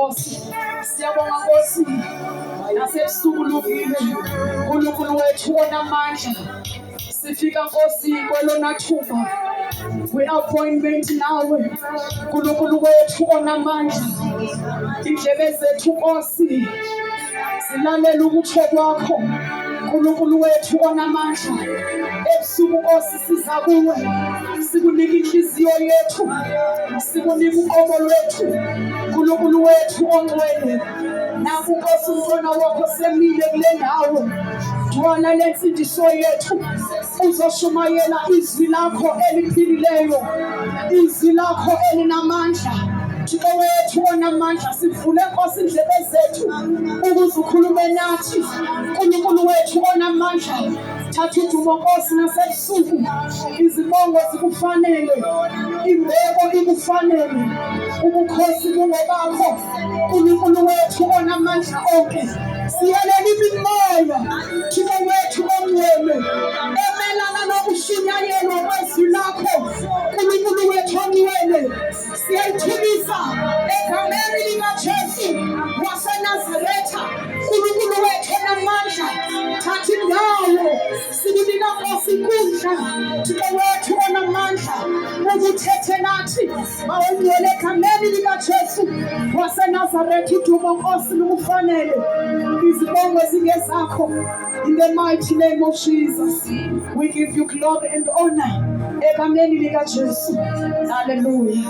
Nkosi. Siyabonga Nkosi. Nasebusuku luvile. uNkulunkulu wethu onamandla. Sifika Nkosi kwelona thuba. We-appointment nawe. uNkulunkulu wethu onamandla. Indlebe zethu Nkosi. Silalela ukutsho kwakho. uNkulunkulu wethu onamandla. Ebusuku Nkosi siza kuwe. Sikunika inhliziyo yethu. Sikunika uqobo lwethu. uNkulunkulu wethu ongcwele. Naku Nkosi umntwana wakho semile kule ndawo. Dwala lensindiso yethu. Uzoshumayela izwi lakho eliphilileyo. Izwi lakho elinamandla. Thixo wethu onamandla sivule Nkosi indlebe zethu ukuze ukhulume nathi. uNkulunkulu wethu onamandla thatha udumo Nkosi nasebusuku. Izibongo zikufanele. Imbeko ikufanele. Ubukhosi bungobakho. uNkulunkulu wethu onamandla onke. Siyalela imimoya Thixo wethu ongcwele emelana nokushunyayelwa kwezwi lakho. uNkulunkulu wethu ongcwele siyayithulisa egameni likaJesu waseNazaretha. uNkulunkulu wethu onamandla thatha indawo. Sikunika Nkosi inkundla Thixo wethu onamandla ukuthethe nathi. Mawungcwele egameni likaJesu waseNazaretha. Udumo Nkosi lukufanele. Izibongo zingezakho. In the mighty name of Jesus, we give you glory and honor. Egameni likaJesu. Hallelujah.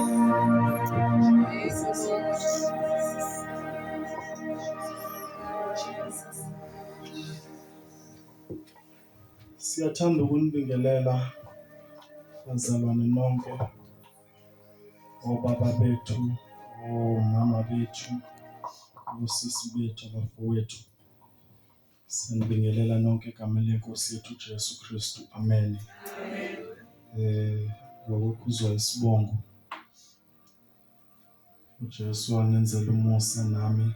Siyathanda ukunibingelela bazalwane nonke, obaba bethu, omama bethu, osisi bethu, abafowethu. Sinibingelela nonke egameni lenkosi yethu Jesu Kristu. Amen. Ngokukhuzwa isibongo. uJesu wangenzela umusa nami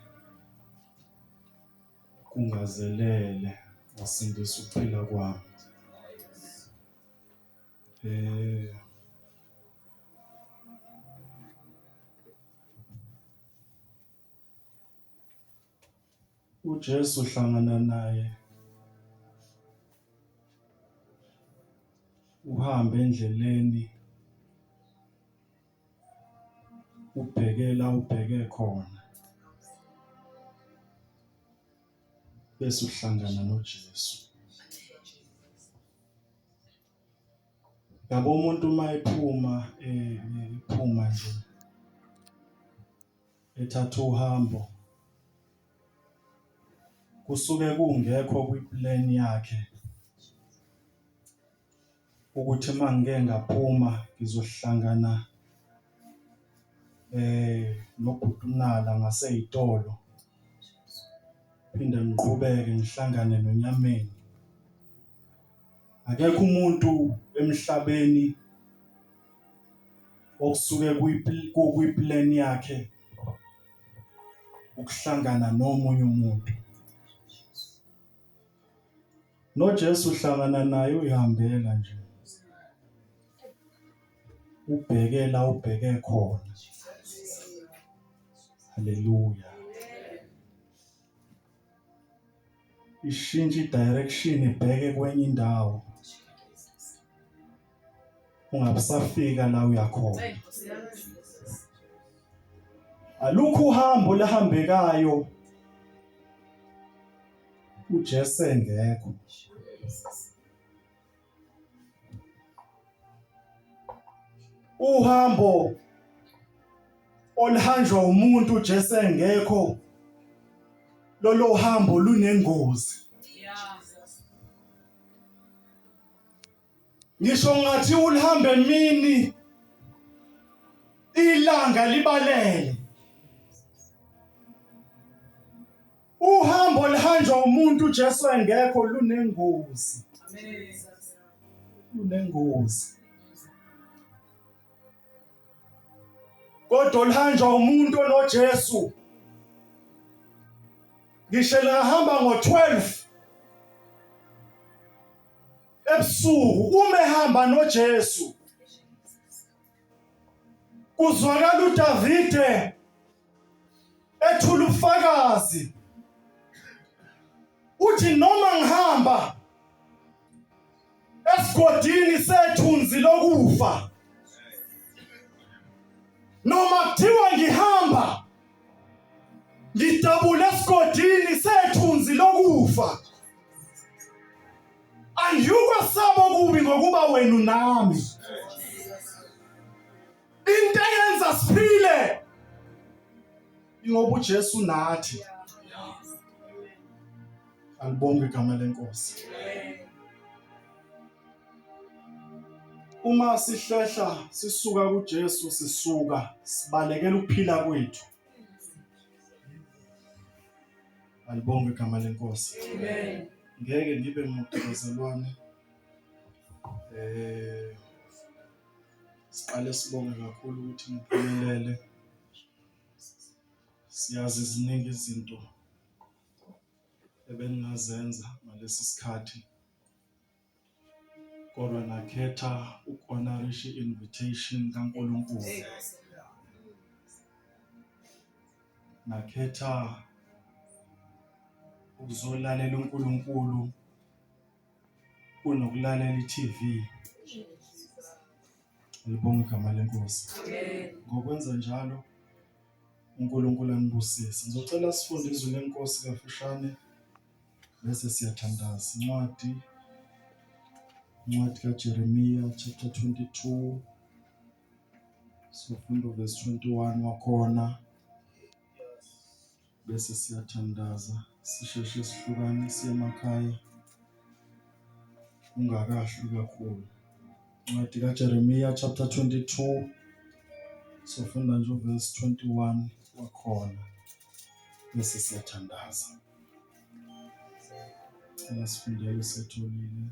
kungazelele, wasindisa ukuphila kwami. uJesu uhlangana naye, uhamba endleleni, ubheke khona, bese uhlangana noJesu. Yabo umuntu mayiphuma nje ethatha uhambo, kusuke kungekho kwiplan yakhe ukuthi mangike ngaphuma ngizohlangana nobhutunala ngaseyitolo, phinde ngiqhubeke ngihlangane noNyameni. Akekho umuntu emhlabeni okusuke kwiplan yakhe ukuhlangana nomunye umuntu. noJesu uhlangana naye, uyihambela nje, ubheke khona. Haleluya. Ishintsha direction, ibheke kwenye indawo, ungabusafika la uyakhona. Alukho uhambo lahambekayo uJesu engekho. Uhambo oluhanjwa umuntu uJesu engekho, lolo hambo lunengozi. Ngisho ngathi ulihambe emini, ilanga libalele. Uhambo lihanjwa umuntu uJesu engekho lunengozi. Lunengozi. Kodwa oluhanjwa umuntu onoJesu, ngisho lingahamba ngo-12 ebusuku, uma ehamba noJesu, kuzwakala uDavide ethula ubufakazi uthi noma ngihamba esigodini sethunzi lokufa, noma kuthiwa ngihamba ngidabula esigodini sethunzi lokufa, angiyukwesaba okubi ngokuba wena unami. Into eyenza siphile ingoba uJesu nathi. Alibonge igama lenkosi. Uma sihlehla sisuka kuJesu sisuka sibalekela ukuphila kwethu. Alibonge igama lenkosi. Amen. Ngeke ngibe ngumqezelwane. Siqale sibonge kakhulu ukuthi ngiphumelele. Siyazi ziningi izinto ebengazenza ngalesi sikhathi. Kodwa nakhetha ukonarisha invitation kaNkulunkulu. Nakhetha ukuzolalela uNkulunkulu kunokulalela iTV. Ngibonga igama lenkosi. Ngokwenza njalo uNkulunkulu anibusise. Ngizocela sifunde izwi lenkosi kafushane bese siyathandaza. Incwadi kaJeremiya chapter 22 sifunda verse 21 wakhona bese siyathandaza. Sisheshe sihlukane siye emakhaya ungakahlwi kakhulu. Incwadi kaJeremiya chapter 22 sifunda nje verse 21 wakhona bese siyathandaza. Sifundele setholile.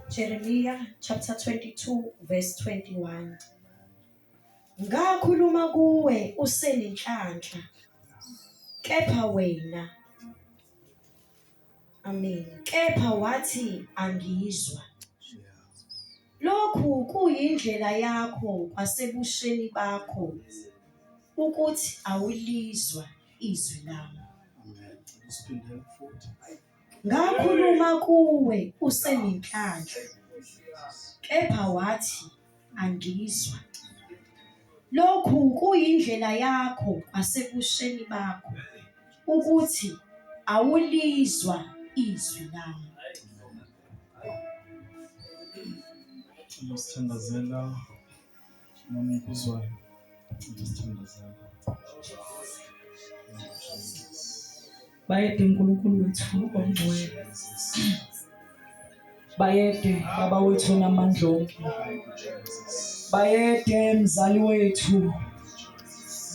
Jeremiah chapter 22 verse 21. Ngakhuluma kuwe usenenhlanhla, kepha wena, amen, kepha wathi angizwa. Lokhu kuyindlela yakho kwasebusheni bakho, ukuthi awulizwa izwi lami. Amen. Siphindele futhi. Ngakhuluma kuwe usenenhlanhla, kepha wathi angizwa. Lokhu kuyindlela yakho kwasebusheni bakho, ukuthi awulizwa izwi lami. Sithandazela noma ukuzwayo. Sithandazela. Bayede uNkulunkulu wethu ongcwele. Bayede Baba wethu onamandla onke. Bayede mzali wethu.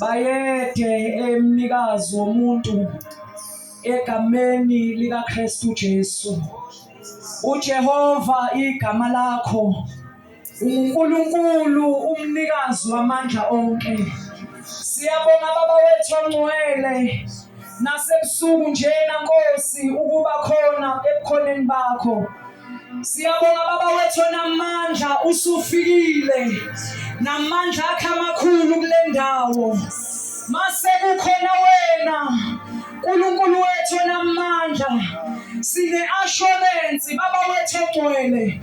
Bayede mnikazi womuntu egameni lika Kristu Jesu. uJehova igama lakho. uNkulunkulu umnikazi wamandla onke. Siyabonga Baba wethu ongcwele. Nasebusuku njena Nkosi ukuba khona ebukhoneni bakho. Siyabonga Baba wethu namandla usufikile. Namandla akhe amakhulu kule ndawo. Mase kukhona wena uNkulunkulu wethu namandla. Sine assurance Baba wethu ongcwele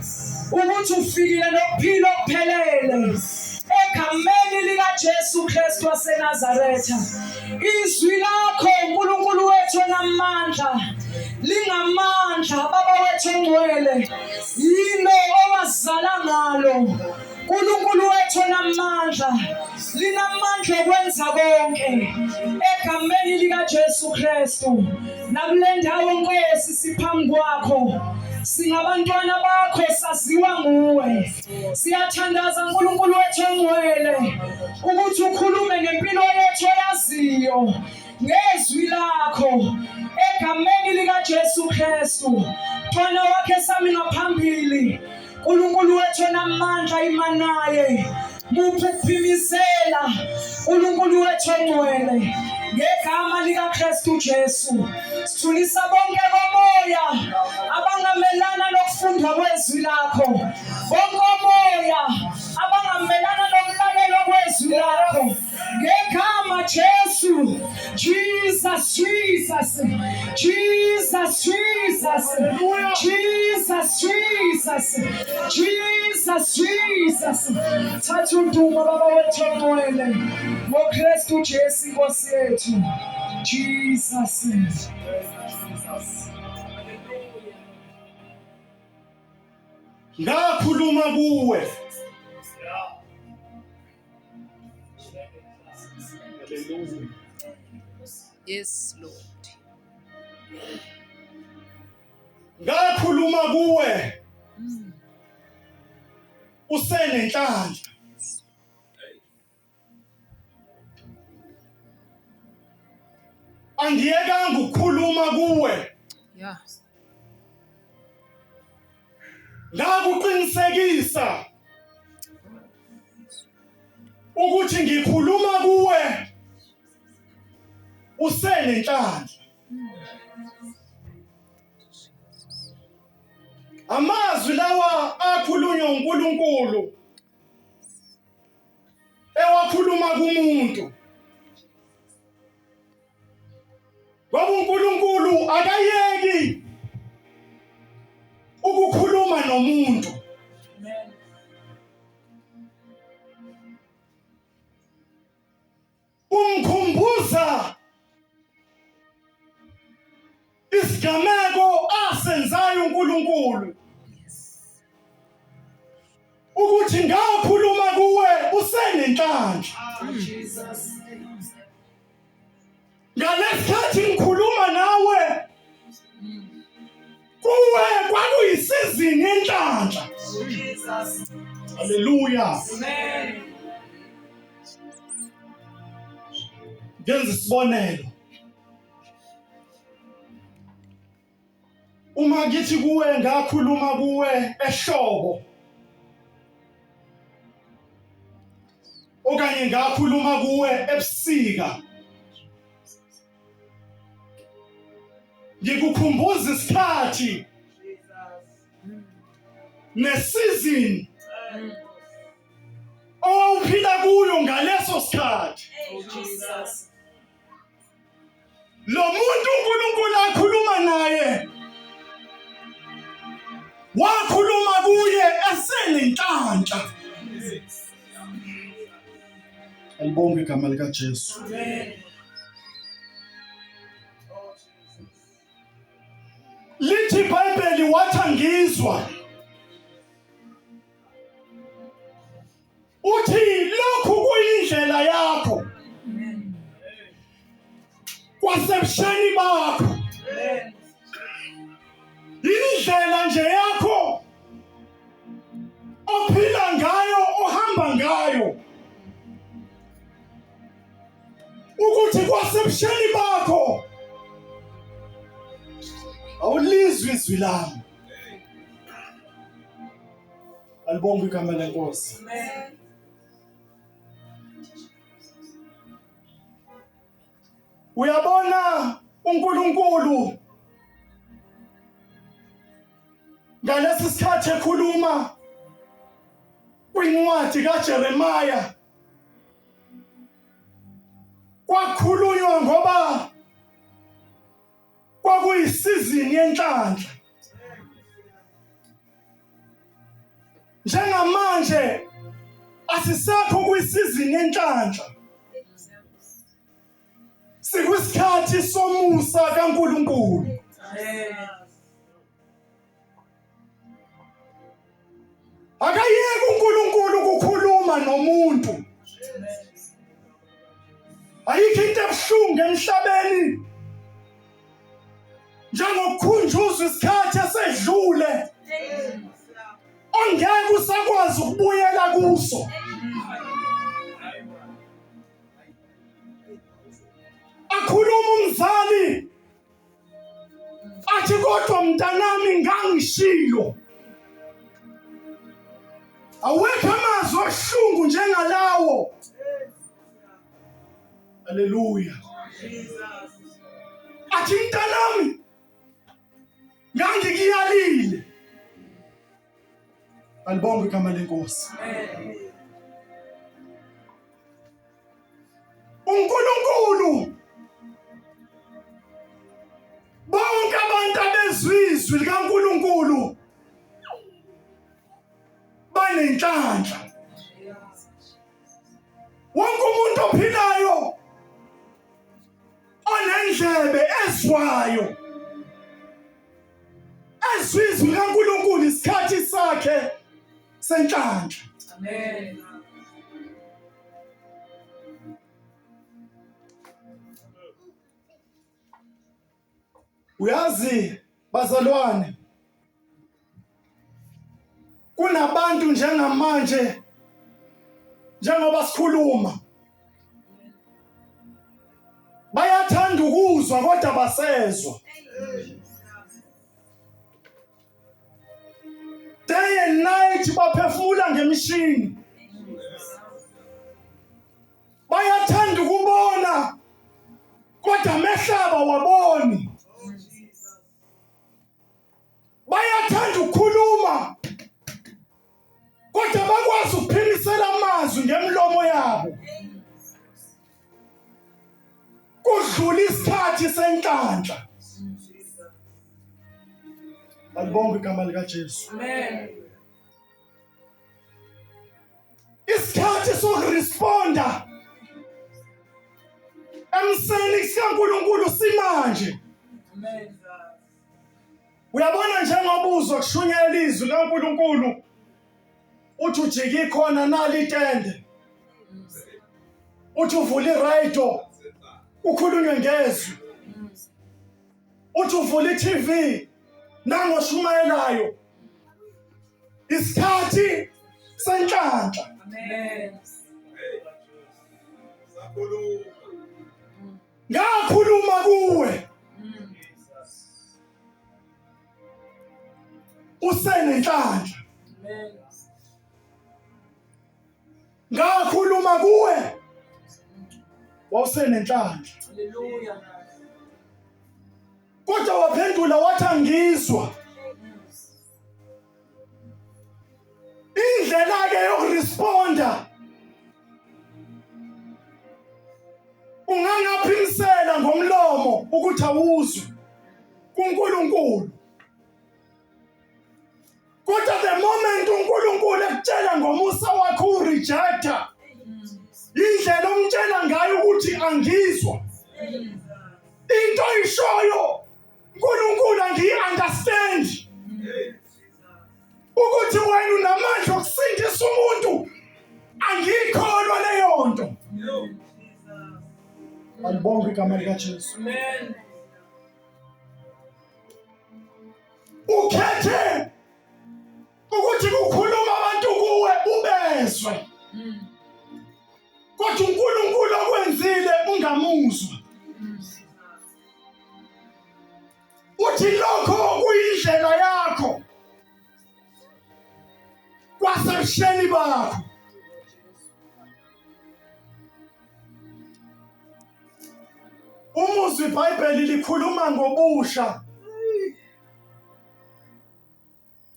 ukuthi ufikile nokuphila okuphelele. Egameni lika Jesu Kristu waseNazaretha. Izwi lakho uNkulunkulu wethu namandla lingamandla Baba wethu ongcwele. Yilo owazala ngalo. uNkulunkulu wethu namandla linamandla okwenza konke. Egameni lika Jesu Kristu nakule ndawo Nkosi siphambi kwakho. Singabantwana bakho saziwa nguwe. Siyathandaza uNkulunkulu wethu ongcwele ukuthi ukhulume ngempilo yethu yaziyo ngezwi lakho. Egameni lika Jesu Kristu Mfana wakhe sami ngaphambili. uNkulunkulu wethu namandla imanaye. Muphe ukuphimisela uNkulunkulu wethu ongcwele. Ngegama lika Kristu Jesu sithulisa bonke bomoya abangamelana nokufunda kwezwi lakho. Bonke moya abangamelana nomlalelo kwezwi lakho ngegama Jesu. Jesus, Jesus, Jesus, Jesus, Jesus, Jesus, Jesus, Jesus. Thatha udumo baba wethu ongcwele ngoKristu Jesu Nkosi yethu. Jesus. Ngakhuluma kuwe. Yes, Lord. Ngakhuluma kuwe. Usenenhlanhla. Angiyekanga ukukhuluma kuwe. Yeah. Ngakuqinisekisa ukuthi ngikhuluma kuwe usenenhlanhla. Amazwi lawa akhulunywa uNkulunkulu ewakhuluma kumuntu. Ngoba uNkulunkulu akayeki ukukhuluma nomuntu. Umkhumbuza isigameko asenzayo uNkulunkulu ukuthi ngakhuluma kuwe usenenhlanhla. Ngalesikhathi ngikhuluma nawe kuwe kwakuyisizini yenhlanhla. Haleluya. Ngenza isibonelo. Uma ngithi kuwe ngakhuluma kuwe ehlobo okanye ngakhuluma kuwe ebusika, ngikukhumbuza isikhathi nesizini owawuphila kuyo ngaleso sikhathi. Lo muntu uNkulunkulu akhuluma naye wakhuluma kuye esenenhlanhla. Alibonge igama lika Jesu. Lithi iBhayibheli wathi ngizwa uthi lokhu kuyindlela yakho kwasebusheni bakho. Indlela nje yakho ophila ngayo ohamba ngayo ukuthi kwasebusheni bakho awulizwi izwi lami. Alibonge igama lenkosi. Uyabona uNkulunkulu ngalesi sikhathi ekhuluma kwincwadi kaJeremiya, kwakhulunywa ngoba kwakuyisizini yenhlanhla. Njengamanje asisekho kwisizini yenhlanhla, sikwisikhathi somusa kaNkulunkulu. Akayeki uNkulunkulu ukukhuluma nomuntu. Ayikho into ebuhlungu emhlabeni njengokukhunjuzwa isikhathi esedlule ongeke usakwazi ukubuyela kuso. Akhuluma umzali athi kodwa mntanami ngangishilo. Awekho amazwi ahlungu njengalawo. Haleluya. Athi mntanami ngangikuyalile Alibonge igama lenkosi. uNkulunkulu bonke abantu abezizwi likaNkulunkulu banenhlanhla. Wonke umuntu ophilayo onendlebe ezwayo ezizwi likaNkulunkulu isikhathi sakhe senhlanhla. Amen. Uyazi bazalwane, kunabantu njengamanje njengoba sikhuluma bayathanda ukuzwa kodwa basezwa. Day and night baphefumula ngemishini. Bayathanda ukubona kodwa amehlaba waboni. Bayathanda ukukhuluma kodwa bakwazi ukuphimisela amazwi ngemlomo yabo. Kudlula isikhathi senhlanhla. Alibonge igama likaJesu. Amen. Isikhathi sokuresponda emseni sikaNkulunkulu simanje. Amen. Uyabona njengoba uzwa kushunyela izwi likaNkulunkulu uthi ujike khona nali itende, uthi uvula iradio ukhulunywe ngezwi, uthi uvula iTV nangoshumayelayo. Isikhathi senhlanhla. Amen. Ngakhuluma kuwe usenenhlanhla. Amen. Ngakhuluma kuwe wawusenenhlanhla. Hallelujah. Kodwa waphendula wathi angizwa. Indlela ke yokuresponda ungangaphimisela ngomlomo ukuthi awuzwe kuNkulunkulu. Kodwa the moment uNkulunkulu ekutshela ngomusa wakhe urejecta, indlela omtshela ngayo ukuthi angizwa. Into ishoyo uNkulunkulu angi-understand ukuthi wena unamandla okusindisa umuntu, angikholwa leyo nto. Alibonge igama likaJesu. Amen. Ukhethe ukuthi kukhuluma abantu kuwe ubezwe, kodwa uNkulunkulu okwenzile ungamuzwa. Uthi lokho kuyindlela yakho kwasebusheni bakho. Umuzwa iBhayibheli likhuluma ngobusha.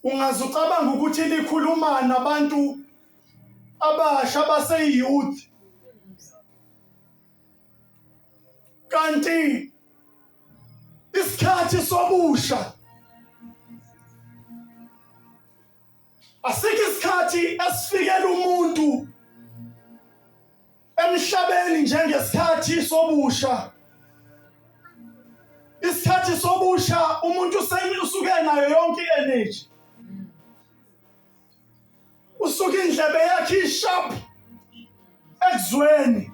Ungaze ucabanga ukuthi likhuluma nabantu abasha baseyouth. Kanti isikhathi sobusha asikho isikhathi esifikela umuntu emhlabeni njengesikhathi sobusha. Isikhathi sobusha umuntu usuke nayo yonke i-energy. Usuke indlebe yakhe isharp ekuzweni.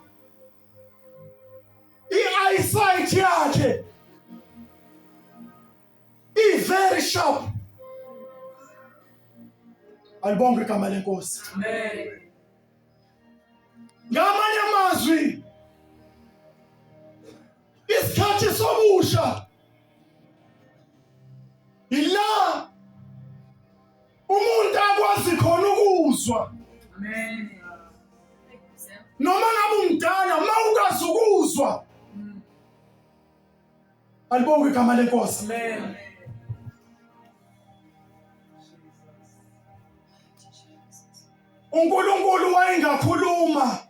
I-eyesight yakhe very sharp. Alibonge igama lenkosi. Amen. Ngamanye amazwi isikhathi sobusha ila umuntu akwazi khona ukuzwa. Amen. Noma ngabe umdala mawukazi ukuzwa. Alibonge igama lenkosi. Amen. uNkulunkulu wayengakhuluma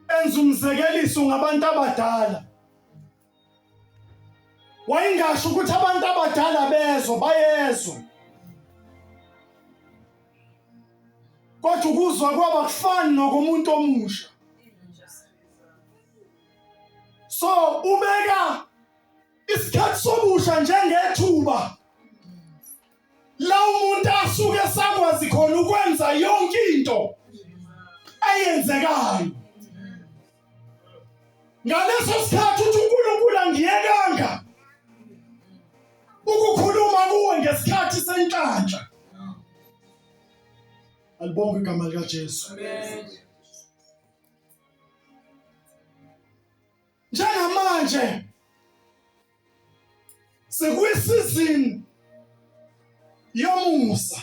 enza umzekeliso ngabantu abadala. Wayengasho ukuthi abantu abadala bezwe bayezwa. Kodwa ukuzwa kwaba kufani nokumuntu omusha. So ubeka isikhathi sobusha njengethuba la umuntu asuke sakwazi khona ukwenza yonke into ayenzekayo. Ngaleso sikhathi uthi uNkulunkulu angiyekanga ukukhuluma kuwe ngesikhathi senhlanhla. Alibonge igama likaJesu. Amen. Njengamanje sekuyisizini yomusa.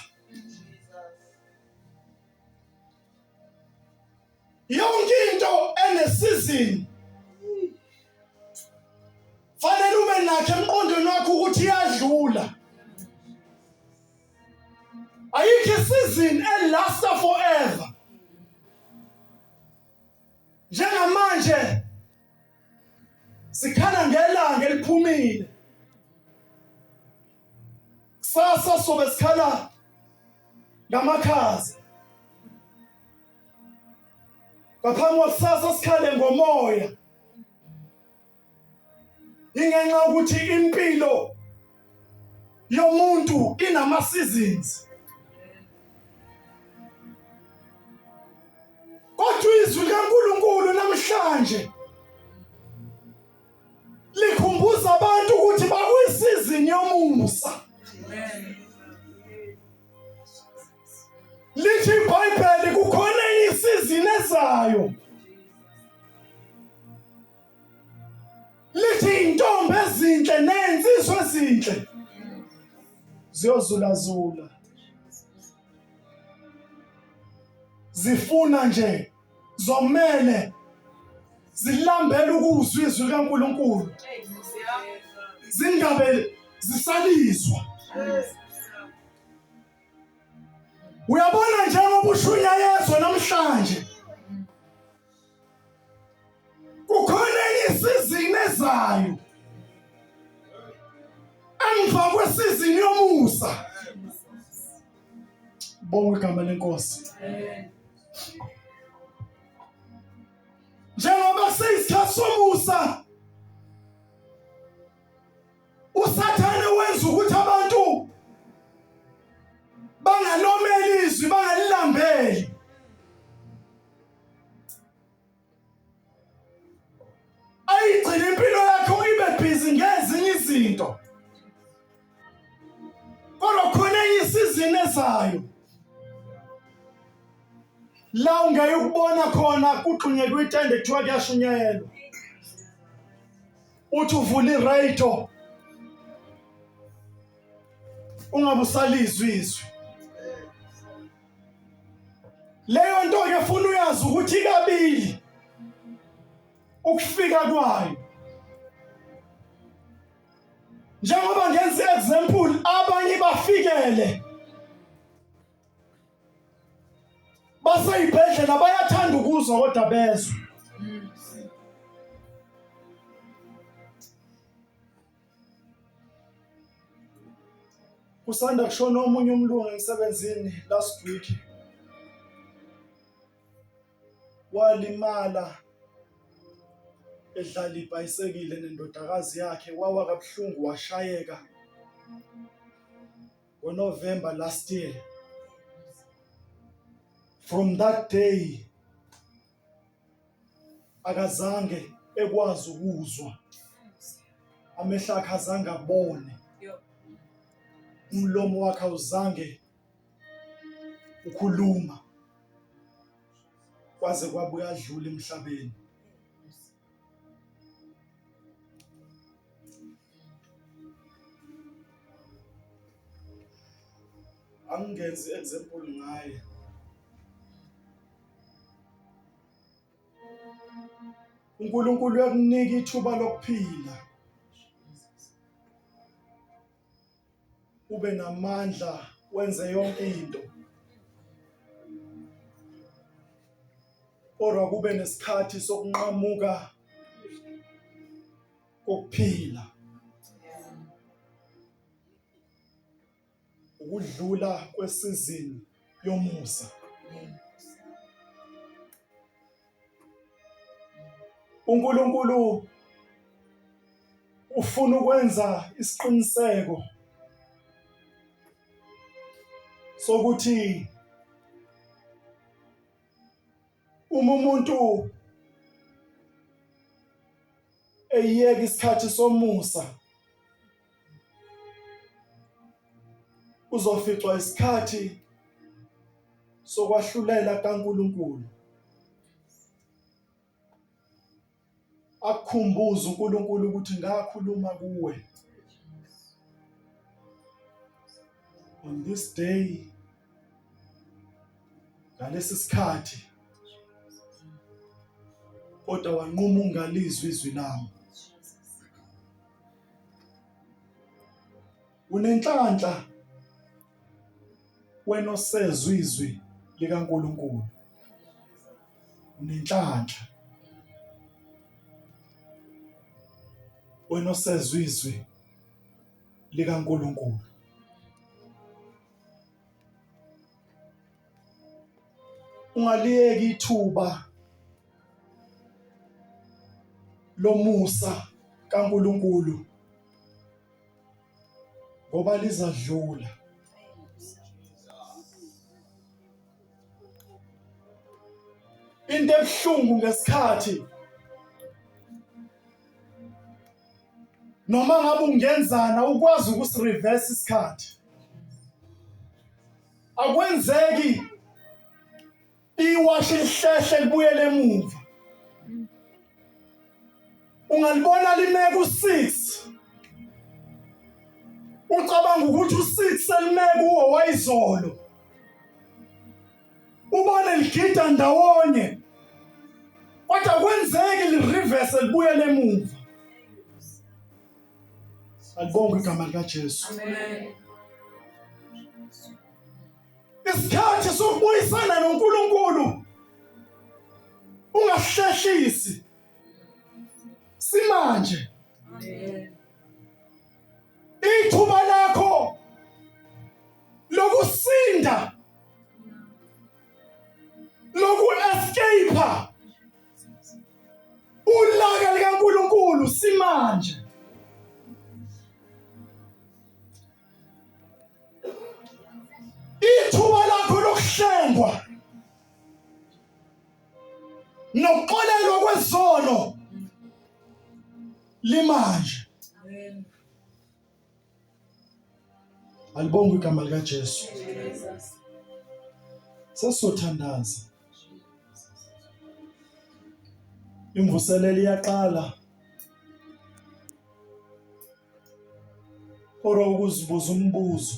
Yonke into enesizini fanele ube nakho emqondweni wakho ukuthi iyadlula. Ayikho isizini elasta forever. Njengamanje sikhala ngelanga eliphumile. Kusasa sobe sikhala ngamakhaza. Ngaphambi kwakusasa sikhale ngomoya. Ingenxa ukuthi impilo yomuntu inama seasons. Kodwa izwi likaNkulunkulu namhlanje likhumbuza abantu ukuthi bakwisizini yomusa. Amen. Lithi iBhayibheli kukhona isizini ezayo. Lithi intombi ezinhle nezinsizwa ezinhle ziyozulazula. Zifuna nje zomele zilambele ukuzwa izwi likaNkulunkulu. Zingabe zisalizwa. Uyabona njengoba ushunyayezwa namhlanje. Kukhona isizini ezayo. Emva kwesizini yomusa. Bonke igama lenkosi. Njengoba seyisikhathi somusa, uSathane wenza ukuthi abantu bangalomeli izwi, bangalilambeli. Ayigcina impilo yakho ibe busy ngezinye izinto. Kodwa khona isizini ezayo la ungayikubona khona kuxhunywe kwitende kuthiwa kuyashunyayelwa. Uthi uvula iradio ungabusalizwi izwi. Leyo nto ke ufuna uyazi ukuthi kabili ukufika kwayo. Njengoba ngenza example abanye bafikele baseyibhedlela bayathanda ukuzwa kodwa bezwe. Kusanda kushona omunye umlungu emsebenzini last week. Walimala edlala ibhayisekile nendodakazi yakhe, wawa kabuhlungu washayeka ngoNovember last year. From that day akazange ekwazi ukuzwa. Amehlo akhe azange abone. Umlomo wakhe awuzange ukhuluma. Kwaze kwabuya adlula emhlabeni. Angenzi example ngaye. uNkulunkulu uyakunika ithuba lokuphila. Ube namandla wenze yonke into. Kodwa kube nesikhathi sokunqamuka kokuphila. Ukudlula kwesizini yomusa. uNkulunkulu ufuna ukwenza isiqiniseko sokuthi uma umuntu eyiyeka isikhathi somusa uzoficwa isikhathi sokwahlulela kaNkulunkulu. Akukhumbuze uNkulunkulu ukuthi ngakhuluma kuwe on this day, ngalesi sikhathi, kodwa wanquma ungalizwi izwi lami. Unenhlanhla wena osezwe izwi likaNkulunkulu. Unenhlanhla wena osezwe izwi likaNkulunkulu. Ungaliyeki ithuba lomusa kaNkulunkulu ngoba lizadlula. Into ebuhlungu ngesikhathi noma ngabe ungenzana ukwazi ukusireverse isikhathi. Akwenzeki iwashi lihlehle libuyele emuva. Ungalibona lime ku-6 ucabanga ukuthi u-6 selime kuwo wayizolo. Ubone ligida ndawonye kodwa kwenzeki lireverse libuyele emuva. Alibonge igama likaJesu. Amen. Isikhathi sokubuyisana noNkulunkulu ungahlehlisi simanje. Amen. Ithuba lakho lokusinda loku-escape ulaka likaNkulunkulu simanje. Ithuba lakho lokuhlengwa nokuxolelwa kwezono limanje. Amen. Alibonge igama likaJesu. Jesus. Sesothandaza. Imvuselelo iyaqala. Ora ukuzibuza umbuzo.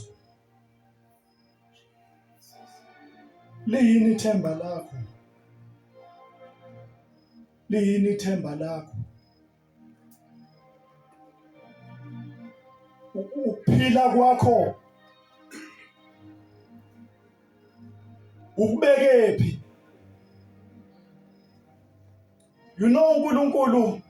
Liyini ithemba lakho? Liyini ithemba lakho? Ukuphila kwakho ukubekephi? You know uNkulunkulu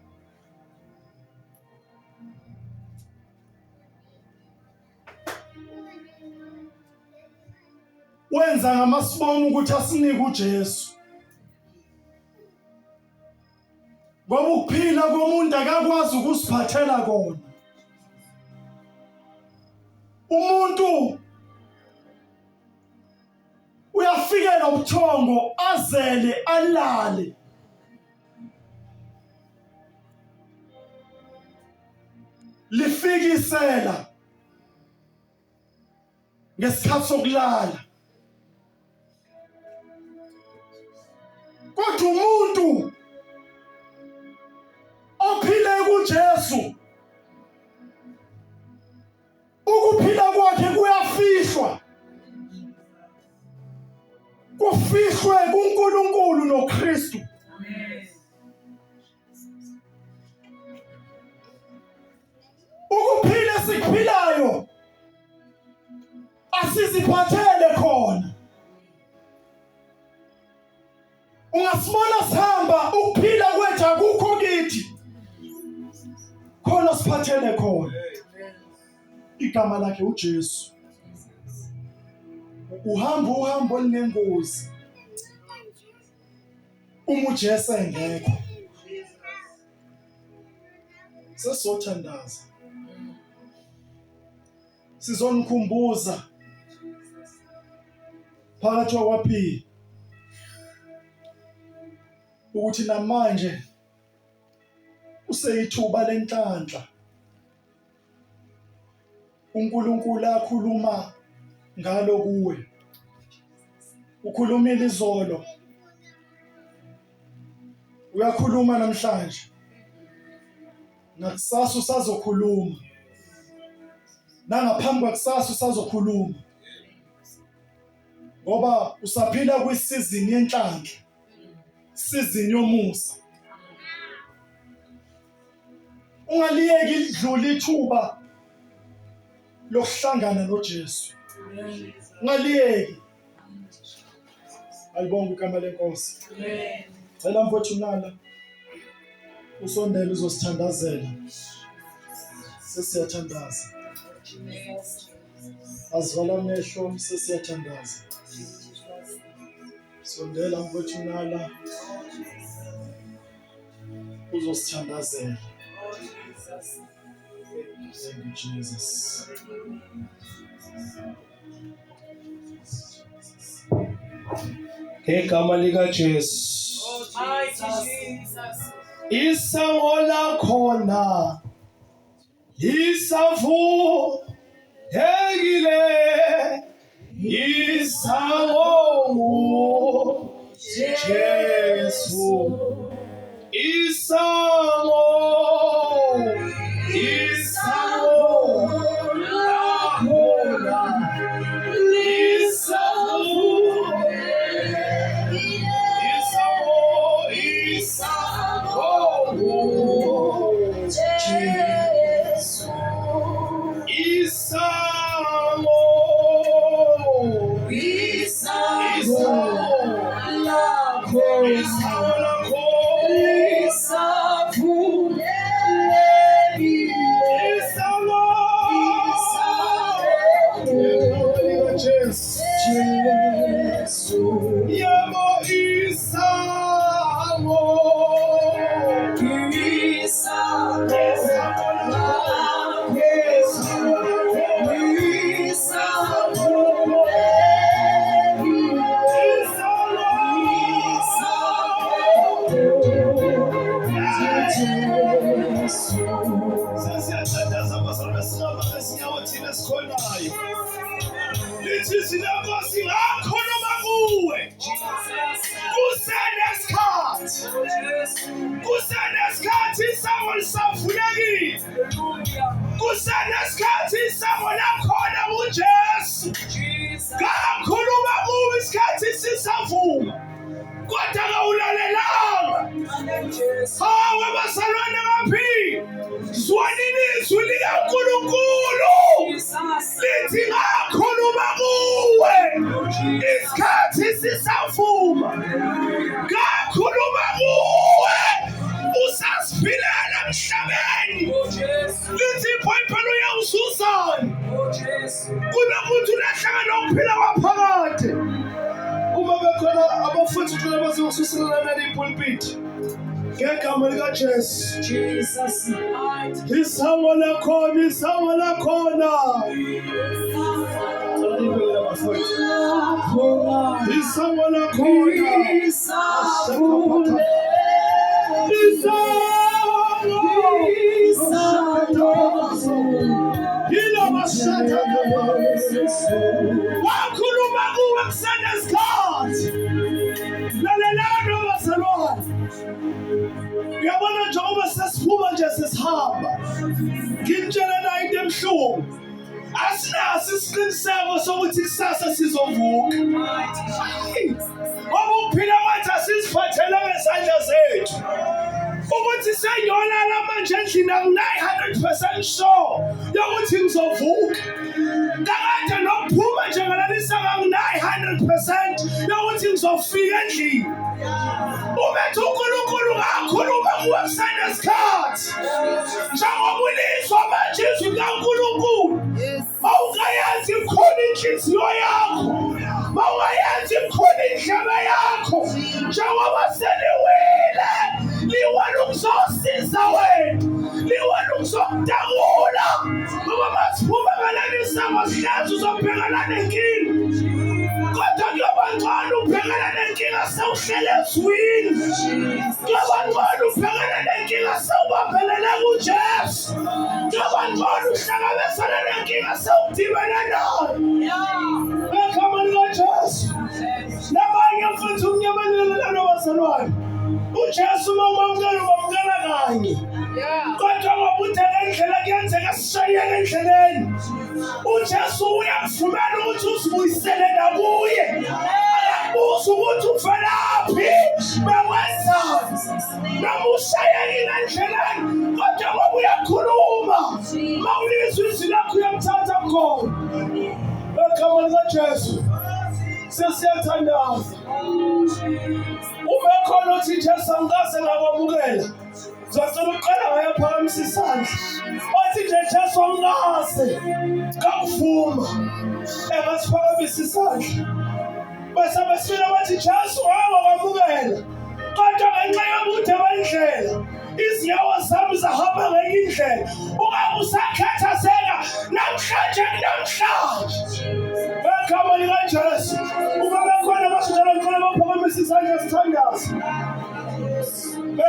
wenza ngamasibomu ukuthi asinike uJesu. Ngoba ukuphila komuntu akakwazi ukusiphathela kona. Umuntu uyafikela ubuthongo azele alale. Lifikisela ngesikhathi sokulala. Kodwa umuntu ophile kuJesu ukuphila kwakhe kuyafihlwa. Kufihlwe kuNkulunkulu noKristu. Amen. Ukuphila esikuphilayo asiziphathele khona. Ungasibona khona siphathele khona Amen. igama lakhe uJesu. Uhamba uhambo linengozi uma uJesu engekho. Sesothandaza sizonikhumbuza phakathi kwaphi ukuthi namanje useyithuba lenhlanhla uNkulunkulu akhuluma ngalo kuwe. Ukhulumile izolo, uyakhuluma namhlanje, nakusasa usazokhuluma, nangaphambi kwakusasa usazokhuluma, ngoba usaphila kwisizini yenhlanhla, isizini yomusa. Ungaliyeki lidlula ithuba lokuhlangana noJesu. Ungaliyeki. Alibonga igama lenkosi. Amen. Cela mfowethu nala usondele uzosithandazela. Sesiyathandaza. Azivala amehlo, sesiyathandaza. Sondela mfowethu nala uzosithandazela. Thank you, Jesus. Ngegama likaJesu. Isango lakhona lisavulekile. Isango Jesu. Isango lakhona kusenesikhathi isango lisavulekile. Kusenesikhathi isango lakhona uJesu. Ngakhuluma kuwe isikhathi sisavuma, kodwa kawulalelanga. Hawe bazalwane baphi, zwanini izwi likaNkulunkulu lithi ngakhuluma kuwe isikhathi sisavuma. Ngakhuluma kuwe usasiphilela emhlabeni. Lithi iBhayibheli uyawuzuzana kunokuthi ulahlanga nokuphila kwaphakade. Uma bekhona abafundisi ukuthi bazosuselana nale pulpit ngegama likaJesu. Isango lakhona, isango lakhona. Isango lakhona. Wakhuluma kuwe kusenesikhathi. Lalelani bazalwane. Uyabona njengoba sesiphuma nje sesihamba, ngitshela la into emhlungu. Asinaso isiqiniseko sokuthi kusasa sizovuka. Ngoba ukuphila kwathi asiziphathele ngezandla zethu. Ukuthi sengiyolala manje endlini aku-900% sure yokuthi ngizovuka. Kakade nokuphuma nje ngalalisa ngaku-900% nawuthi ngizofika endlini ubethi uNkulunkulu ngakhuluma kuwe kusenesikhathi njengoba ulizwa manje izwi likaNkulunkulu mawungayenzi ikhona inhliziyo yakho mawungayenzi ikhona indlebe yakho njengoba seliwile liwela ukuzosiza wena liwela ukuzokudakula ngoba masiphume ngaleli simo sihlazi uzobhekana nenkinga kodwa kuyoba ngcono ubhekana nenkinga sewuhlele ezwini kuyoba ngcono ubhekana nenkinga sewubambelele kuJesu kuyoba ngcono uhlangabezana nenkinga sewudibene nayo egama likaJesu nabanye futhi ukunyamelela nabazalwane uJesu mawumamukela kanye kodwa ngoba utheka indlela kuyenzeka sishayeke endleleni uJesu uyakuvumela ukuthi uzibuyisele nakuye akakubuza ukuthi uvelaphi bewenzani noma ushayekile endleleni kodwa ngoba uyakhuluma mawulizwa izwi lakho uyamthatha khona egama likaJesu sesiyathandaza uma khona uthi Jesu angase ngakwamukela uzocela uqala ngayaphakamisa isandla wathi nje Jesu angase ngakuvuma engasiphakamisa isandla bese besifika bathi Jesu wakwamukela kodwa ngenxa yobude bendlela izinyawo zami zahamba ngenye indlela ungabe usakhathazeka namhlanje egama likaJesu uma bekhona abasijala ngicela baphakamisa isandla sithandaza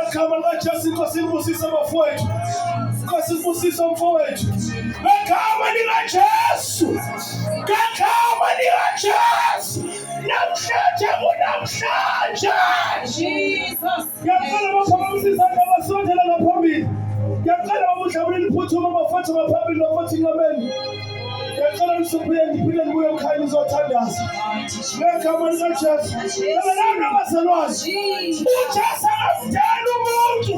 egama likaJesu Inkosi ibusise abafowethu Inkosi ibusise umfowethu egama likaJesu namhlanje kunamhlanje Jesus ngiyacela baphakamisa isandla basondela ngaphambili ngiyacela ubudlabule liphuthuma bafowethu ngaphambili nofuthi ngameni ngiyacela nisubuye ngiphinde nibuye ekhaya nizothandaza ngegama likaJesu labalana abazalwane uJesu akamdala umuntu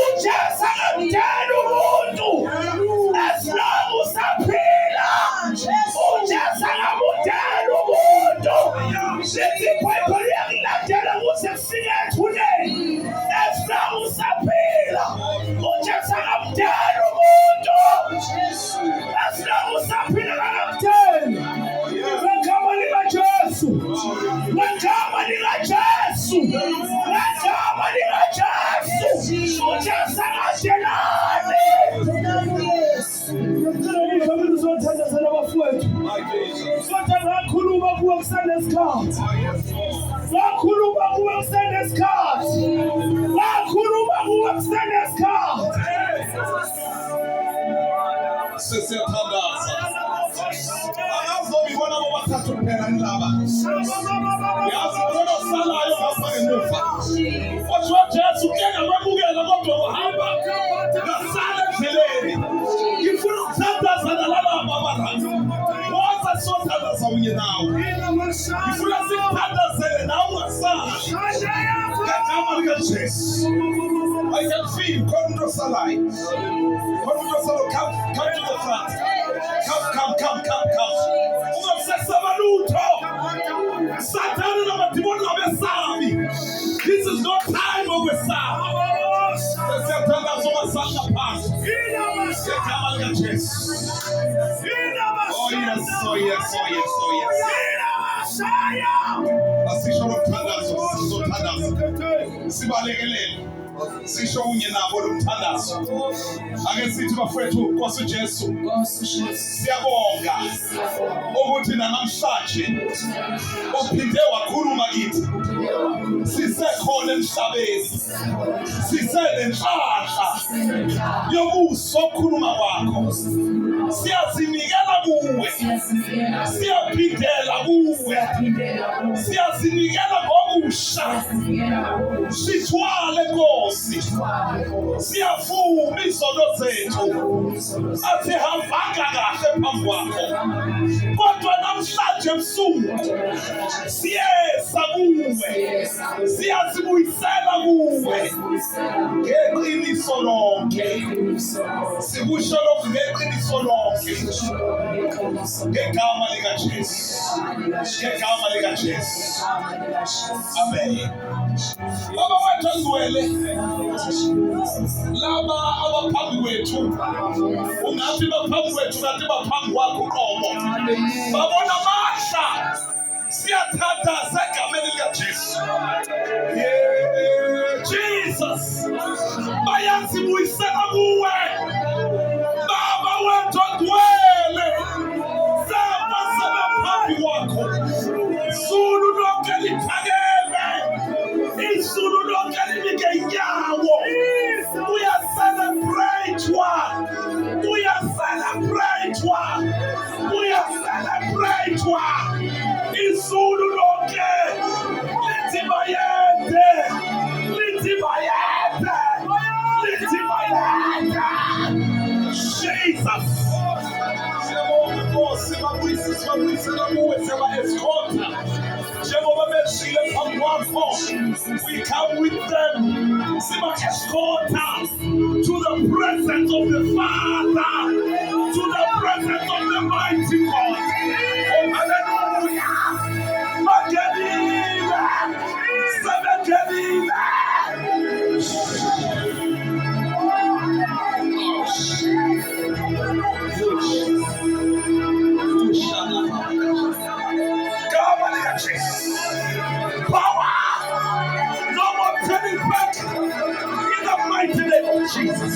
uJesu akamdala umuntu as long usaphila uJesu akamdala umuntu lithi iBhayibheli liyakulandela kuze kufike ethuneni as long usaphila uJesu akamdala umuntu as long usaphila akamdala ngegama likaJesu ngegama likaJesu ngegama likaJesu uJesu akadelane ngicela ukuthi uzothandazela abafowethu kodwa ngakhuluma kuwe kusenesikhathi ngakhuluma kuwe kusenesikhathi ngakhuluma kuwe kusenesikhathi sesiyathandaza angazobibona bobathathu kuphela indaba yazi khona osalayo ngapha ngemuva othi uJesu kuyena kwamukela kodwa uhamba ngasala endleleni ngifuna ukuthandazana lalaba abantu woza sothandaza unye nawe ngifuna sikuthandazele nawe ungasali ngegama likaJesu I can feel khona osalayo come to the front. Come. Ungamsesaba lutho. Satan namadimoni abesabi. This is not time of wesabi. Sesiyathandaza umasanga phansi. Ngegama likaJesu. Oh yes. Asisho lokuthandaza sizothandaza. Sibalekelele. Sisho unye nabo lomthandazo ake sithi bafowethu Nkosi uJesu siyabonga ukuthi namhlanje uphinde wakhuluma kithi sisekhona emhlabeni siselenhlanhla yobuso okhuluma kwakho siyazinikela kuwe siyaphindela kuwe siyazinikela ngokusha sithwale Nkosi siyavuma izono zethu athi hambanga kahle phambi kwakho, kodwa namhlanje ebusuku siyeza kuwe, siyazibuyisela kuwe ngeqiniso lonke. Sikusho lokhu ngeqiniso lonke, ngegama likaJesu, ngegama likaJesu. Amen. Baba wethu ongcwele, laba abaphambi kwethu, ungathi baphambi kwethu kanti baphambi kwakho uqobo, babona amahla, siyathatha segameni likaJesu. Jesus, bayazibuyisela kuwe Baba wethu ongcwele, saba sebaphambi kwakho. Izulu lonke liphakeme, izulu lonke libike inyawo. Uyacelebrate-wa, uyacelebrate-wa, uyacelebrate-wa. Izulu lonke lithi bayede, lithi bayede, lithi bayede. Jesus. Siyabonga Nkosi, babuyisela kuwe, siyaba-escorta. Njengoba beshile phambi kwakho, we come with them, siba-escorta to the presence of the Father, to the presence of the mighty God. Oh, hallelujah. Magenile, sebegenile. Power! No more turning back in the mighty name of Jesus.